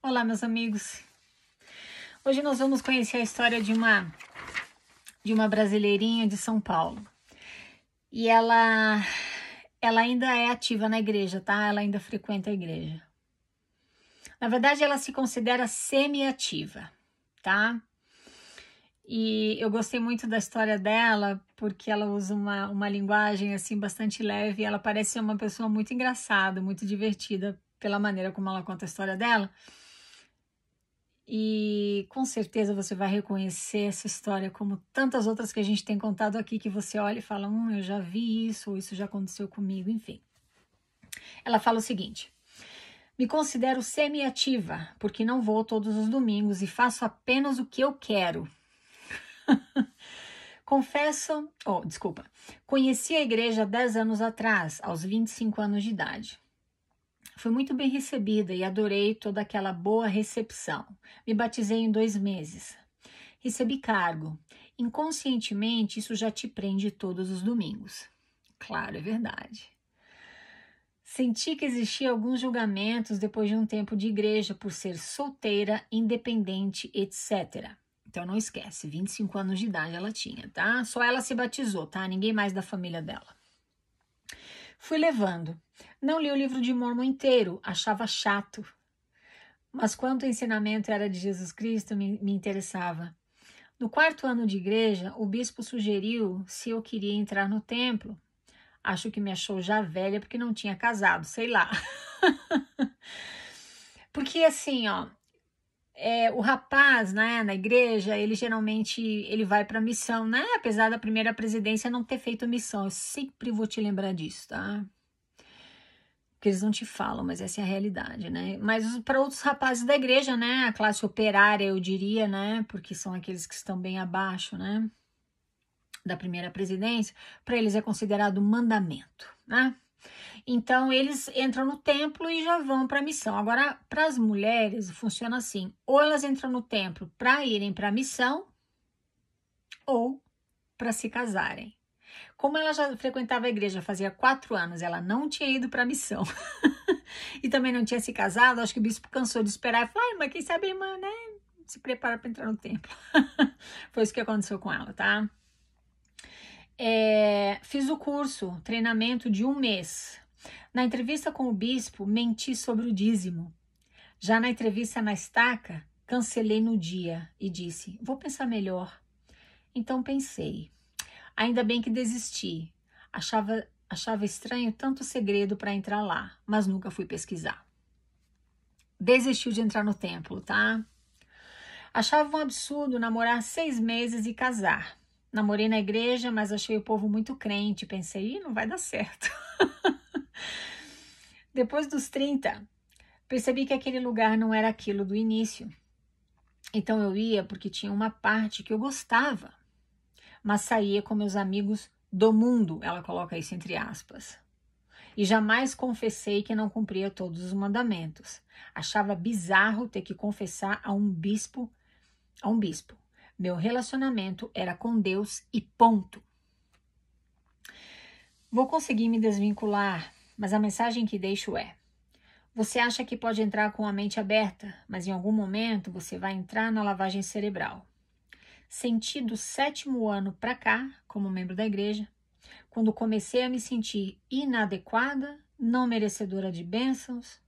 Olá, meus amigos. Hoje nós vamos conhecer a história de uma brasileirinha de São Paulo. E ela ainda é ativa na igreja, tá? Ela ainda frequenta a igreja. Na verdade, ela se considera semi-ativa, tá? E eu gostei muito da história dela, porque ela usa uma linguagem assim bastante leve. Ela parece ser uma pessoa muito engraçada, muito divertida pela maneira como ela conta a história dela. E com certeza você vai reconhecer essa história como tantas outras que a gente tem contado aqui, que você olha e fala, eu já vi isso, ou isso já aconteceu comigo, enfim. Ela fala o seguinte: me considero semi-ativa, porque não vou todos os domingos e faço apenas o que eu quero. Conheci a igreja 10 anos atrás, aos 25 anos de idade. Fui muito bem recebida e adorei toda aquela boa recepção. Me batizei em 2 meses. Recebi cargo. Inconscientemente, isso já te prende todos os domingos. Claro, é verdade. Senti que existiam alguns julgamentos depois de um tempo de igreja por ser solteira, independente, etc. Então não esquece, 25 anos de idade ela tinha, tá? Só ela se batizou, tá? Ninguém mais da família dela. Fui levando. Não li o livro de Mormon inteiro, achava chato. Mas quanto o ensinamento era de Jesus Cristo, me interessava. No 4º ano de igreja, o bispo sugeriu se eu queria entrar no templo. Acho que me achou já velha porque não tinha casado, sei lá. Porque assim, o rapaz, né, na igreja, ele geralmente ele vai para missão, né? Apesar da primeira presidência não ter feito missão. Eu sempre vou te lembrar disso, tá? Porque eles não te falam, mas essa é a realidade, né? Mas para outros rapazes da igreja, né? A classe operária, eu diria, né? Porque são aqueles que estão bem abaixo, né? Da primeira presidência, para eles é considerado mandamento, né? Então, eles entram no templo e já vão para a missão. Agora, para as mulheres, funciona assim: ou elas entram no templo para irem para a missão, ou para se casarem. Como ela já frequentava a igreja fazia 4 anos, ela não tinha ido para a missão e também não tinha se casado, acho que o bispo cansou de esperar e falou, mas quem sabe a irmã, né, se prepara para entrar no templo. Foi isso que aconteceu com ela, tá? Fiz o curso, treinamento de 1 mês. Na entrevista com o bispo, menti sobre o dízimo. Já na entrevista na estaca, cancelei no dia e disse, vou pensar melhor. Então pensei. Ainda bem que desisti. Achava estranho tanto segredo para entrar lá, mas nunca fui pesquisar. Desistiu de entrar no templo, tá? Achava um absurdo namorar 6 meses e casar. Namorei na igreja, mas achei o povo muito crente. Pensei, não vai dar certo. Depois dos 30, percebi que aquele lugar não era aquilo do início. Então eu ia porque tinha uma parte que eu gostava, mas saía com meus amigos do mundo, ela coloca isso entre aspas. E jamais confessei que não cumpria todos os mandamentos. Achava bizarro ter que confessar a um bispo. Meu relacionamento era com Deus e ponto. Vou conseguir me desvincular, mas a mensagem que deixo é: você acha que pode entrar com a mente aberta, mas em algum momento você vai entrar na lavagem cerebral. Senti do 7º ano para cá, como membro da igreja, quando comecei a me sentir inadequada, não merecedora de bênçãos,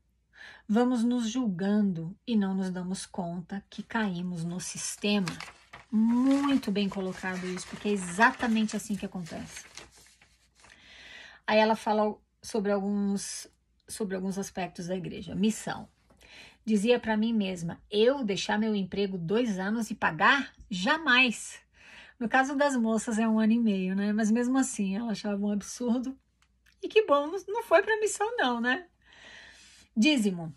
vamos nos julgando e não nos damos conta que caímos no sistema. Muito bem colocado isso, porque é exatamente assim que acontece. Aí ela fala sobre alguns aspectos da igreja. Missão. Dizia para mim mesma, eu deixar meu emprego 2 anos e pagar? Jamais. No caso das moças é 1 ano e meio, né? Mas mesmo assim, ela achava um absurdo. E que bom, não foi para missão não, né? Dízimo.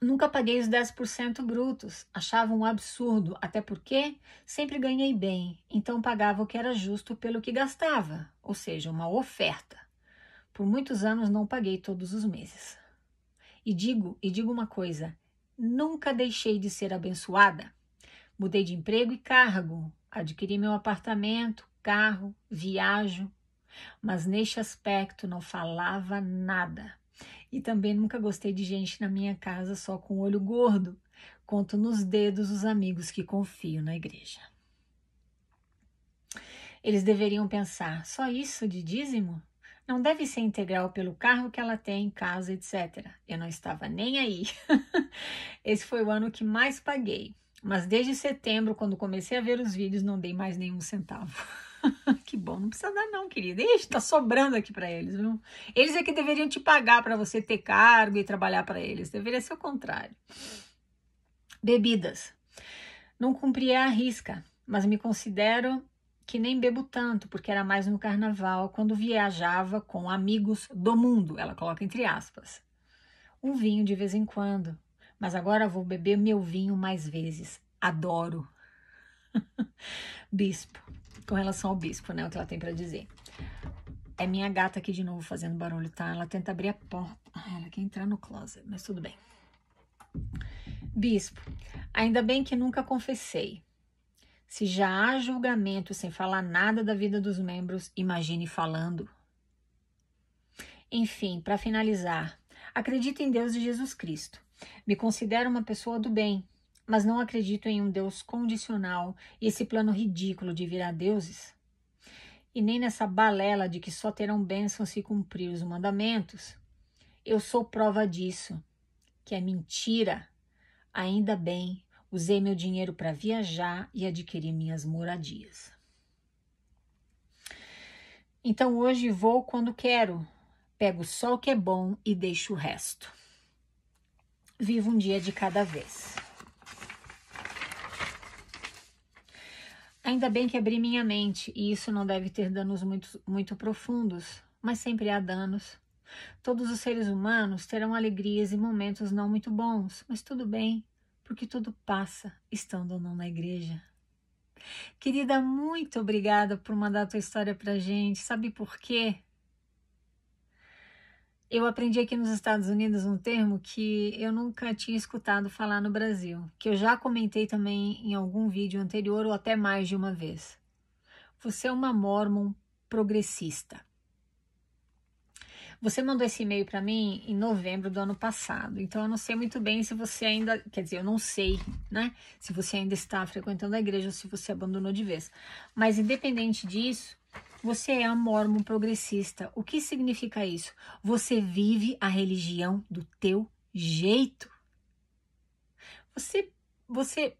Nunca paguei os 10% brutos. Achava um absurdo, até porque sempre ganhei bem. Então pagava o que era justo pelo que gastava, ou seja, uma oferta. Por muitos anos não paguei todos os meses. E digo uma coisa, nunca deixei de ser abençoada. Mudei de emprego e cargo, adquiri meu apartamento, carro, viajo, mas neste aspecto não falava nada. E também nunca gostei de gente na minha casa só com o olho gordo. Conto nos dedos os amigos que confio na igreja. Eles deveriam pensar, só isso de dízimo? Não deve ser integral pelo carro que ela tem, casa, etc. Eu não estava nem aí. Esse foi o ano que mais paguei. Mas desde setembro, quando comecei a ver os vídeos, não dei mais nenhum centavo. Que bom, não precisa dar não, querida. Ixi, tá sobrando aqui para eles, viu? Eles é que deveriam te pagar para você ter cargo e trabalhar para eles. Deveria ser o contrário. Bebidas. Não cumpria a risca, mas me considero que nem bebo tanto, porque era mais no carnaval, quando viajava com amigos do mundo. Ela coloca entre aspas. Um vinho de vez em quando. Mas agora vou beber meu vinho mais vezes. Adoro. Bispo. Com relação ao bispo, né? O que ela tem para dizer. É minha gata aqui de novo fazendo barulho, tá? Ela tenta abrir a porta. Ela quer entrar no closet, mas tudo bem. Bispo. Ainda bem que nunca confessei. Se já há julgamento sem falar nada da vida dos membros, imagine falando. Enfim, para finalizar, acredito em Deus e Jesus Cristo. Me considero uma pessoa do bem, mas não acredito em um Deus condicional e esse plano ridículo de virar deuses. E nem nessa balela de que só terão bênçãos se cumprir os mandamentos. Eu sou prova disso, que é mentira. Ainda bem, usei meu dinheiro para viajar e adquirir minhas moradias. Então hoje vou quando quero. Pego só o que é bom e deixo o resto. Vivo um dia de cada vez. Ainda bem que abri minha mente, e isso não deve ter danos muito profundos, mas sempre há danos. Todos os seres humanos terão alegrias e momentos não muito bons, mas tudo bem, porque tudo passa, estando ou não na igreja. Querida, muito obrigada por mandar a tua história pra gente. Sabe por quê? Eu aprendi aqui nos Estados Unidos um termo que eu nunca tinha escutado falar no Brasil, que eu já comentei também em algum vídeo anterior ou até mais de uma vez. Você é uma Mormon progressista. Você mandou esse e-mail para mim em novembro do ano passado, então eu não sei muito bem se você ainda, quer dizer, eu não sei, né, se você ainda está frequentando a igreja ou se você abandonou de vez. Mas independente disso, você é um mormon progressista. O que significa isso? Você vive a religião do teu jeito. Você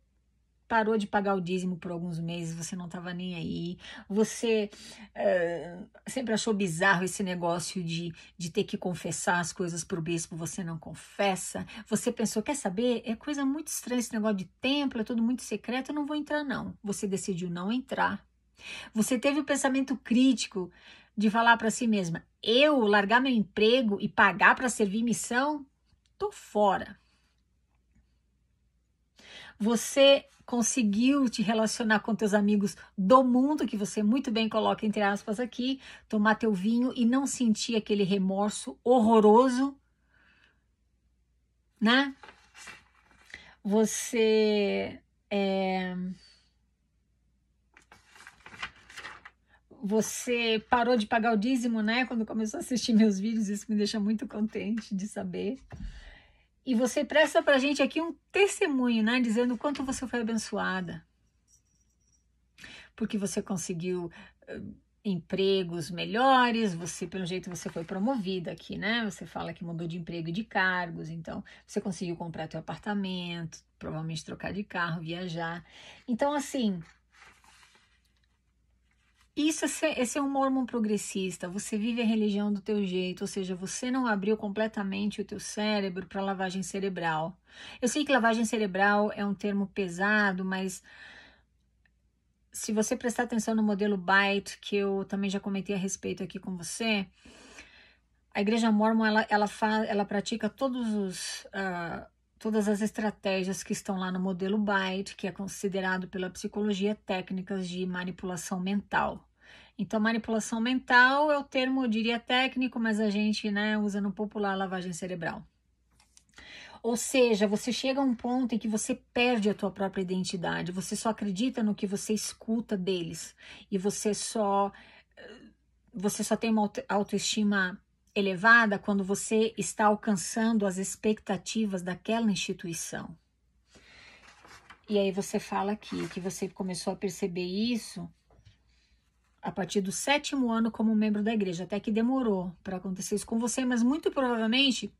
parou de pagar o dízimo por alguns meses, você não estava nem aí. Você sempre achou bizarro esse negócio de ter que confessar as coisas para o bispo, você não confessa. Você pensou, quer saber? É coisa muito estranha esse negócio de templo, é tudo muito secreto, eu não vou entrar não. Você decidiu não entrar. Você teve o pensamento crítico de falar para si mesma, eu largar meu emprego e pagar para servir missão? Tô fora. Você conseguiu te relacionar com teus amigos do mundo, que você muito bem coloca entre aspas aqui, tomar teu vinho e não sentir aquele remorso horroroso, né? Você parou de pagar o dízimo, né? Quando começou a assistir meus vídeos, isso me deixa muito contente de saber. E você presta pra gente aqui um testemunho, né? Dizendo o quanto você foi abençoada. Porque você conseguiu empregos melhores, pelo jeito você foi promovida aqui, né? Você fala que mudou de emprego e de cargos, então você conseguiu comprar teu apartamento, provavelmente trocar de carro, viajar. Então, assim, esse é um mormon progressista, você vive a religião do teu jeito, ou seja, você não abriu completamente o teu cérebro para lavagem cerebral. Eu sei que lavagem cerebral é um termo pesado, mas se você prestar atenção no modelo Byte, que eu também já comentei a respeito aqui com você, a igreja mormon, ela pratica todas as estratégias que estão lá no modelo Byte, que é considerado pela psicologia técnicas de manipulação mental. Então, manipulação mental é o termo, eu diria, técnico, mas a gente, né, usa no popular lavagem cerebral. Ou seja, você chega a um ponto em que você perde a tua própria identidade, você só acredita no que você escuta deles, e você só tem uma autoestima elevada quando você está alcançando as expectativas daquela instituição. E aí você fala aqui que você começou a perceber isso a partir do 7º ano como membro da igreja, até que demorou para acontecer isso com você, mas muito provavelmente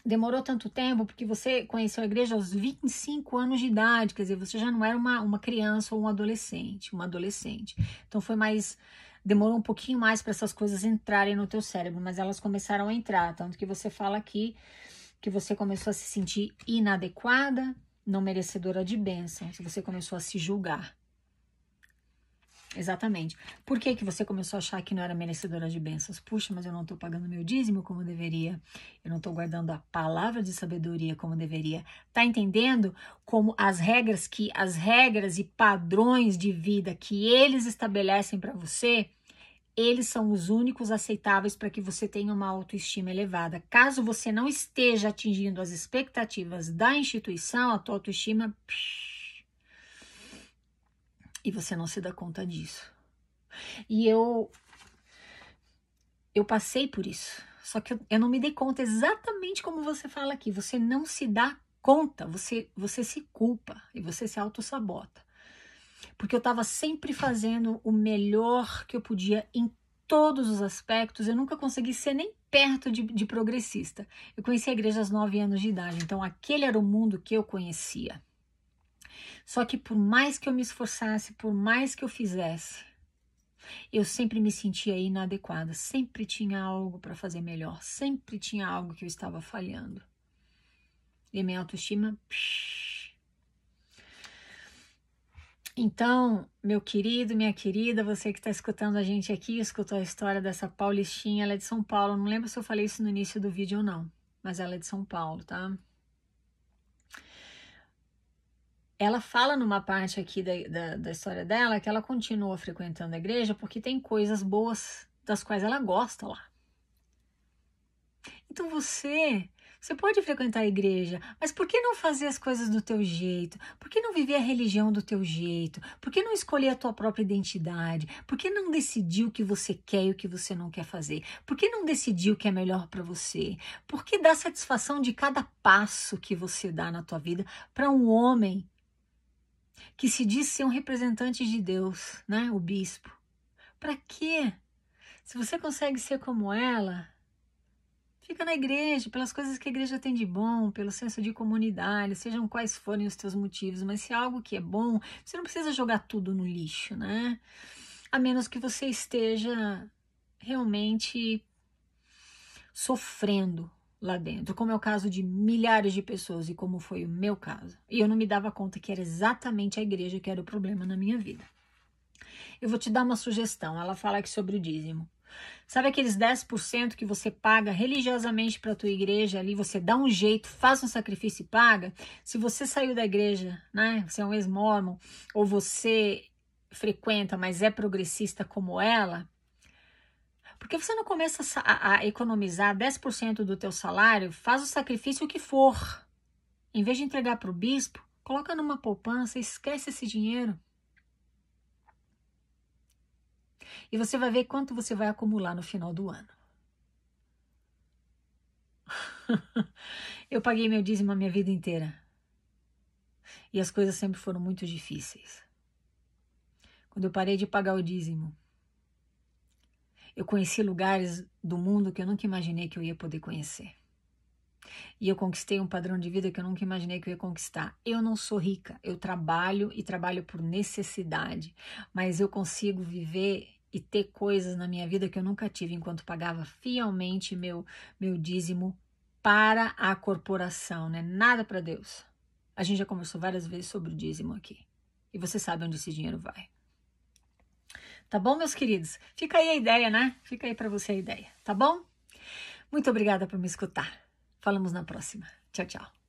demorou tanto tempo porque você conheceu a igreja aos 25 anos de idade, quer dizer, você já não era uma criança ou uma adolescente. Então demorou um pouquinho mais para essas coisas entrarem no teu cérebro, mas elas começaram a entrar, tanto que você fala aqui que você começou a se sentir inadequada, não merecedora de bênçãos, você começou a se julgar. Exatamente. Por que você começou a achar que não era merecedora de bênçãos? Puxa, mas eu não estou pagando meu dízimo como deveria. Eu não estou guardando a palavra de sabedoria como deveria. Tá entendendo como as regras e padrões de vida que eles estabelecem para você, eles são os únicos aceitáveis para que você tenha uma autoestima elevada. Caso você não esteja atingindo as expectativas da instituição, a tua autoestima... E você não se dá conta disso. E eu passei por isso. Só que eu não me dei conta exatamente como você fala aqui. Você não se dá conta. Você se culpa e você se autossabota. Porque eu estava sempre fazendo o melhor que eu podia em todos os aspectos. Eu nunca consegui ser nem perto de progressista. Eu conheci a igreja aos 9 anos de idade. Então aquele era o mundo que eu conhecia. Só que por mais que eu me esforçasse, por mais que eu fizesse, eu sempre me sentia inadequada, sempre tinha algo para fazer melhor, sempre tinha algo que eu estava falhando. E minha autoestima... Então, meu querido, minha querida, você que está escutando a gente aqui, escutou a história dessa paulistinha, ela é de São Paulo, não lembro se eu falei isso no início do vídeo ou não, mas ela é de São Paulo, tá? Ela fala numa parte aqui da história dela que ela continua frequentando a igreja porque tem coisas boas das quais ela gosta lá. Então você pode frequentar a igreja, mas por que não fazer as coisas do teu jeito? Por que não viver a religião do teu jeito? Por que não escolher a tua própria identidade? Por que não decidir o que você quer e o que você não quer fazer? Por que não decidir o que é melhor para você? Por que dar satisfação de cada passo que você dá na tua vida para um homem que se diz ser um representante de Deus, né? O bispo. Para quê? Se você consegue ser como ela, fica na igreja, pelas coisas que a igreja tem de bom, pelo senso de comunidade, sejam quais forem os teus motivos, mas se é algo que é bom, você não precisa jogar tudo no lixo, né? A menos que você esteja realmente sofrendo lá dentro, como é o caso de milhares de pessoas e como foi o meu caso. E eu não me dava conta que era exatamente a igreja que era o problema na minha vida. Eu vou te dar uma sugestão, ela fala aqui sobre o dízimo. Sabe aqueles 10% que você paga religiosamente para a tua igreja ali, você dá um jeito, faz um sacrifício e paga? Se você saiu da igreja, né, você é um ex-mórmon, ou você frequenta, mas é progressista como ela, por que você não começa a economizar 10% do teu salário, faz o sacrifício que for. Em vez de entregar para o bispo, coloca numa poupança, esquece esse dinheiro. E você vai ver quanto você vai acumular no final do ano. Eu paguei meu dízimo a minha vida inteira. E as coisas sempre foram muito difíceis. Quando eu parei de pagar o dízimo, eu conheci lugares do mundo que eu nunca imaginei que eu ia poder conhecer. E eu conquistei um padrão de vida que eu nunca imaginei que eu ia conquistar. Eu não sou rica, eu trabalho e trabalho por necessidade, mas eu consigo viver e ter coisas na minha vida que eu nunca tive enquanto pagava fielmente meu dízimo para a corporação, né? Nada para Deus. A gente já conversou várias vezes sobre o dízimo aqui. E você sabe onde esse dinheiro vai. Tá bom, meus queridos? Fica aí a ideia, né? Fica aí para você a ideia, tá bom? Muito obrigada por me escutar. Falamos na próxima. Tchau, tchau.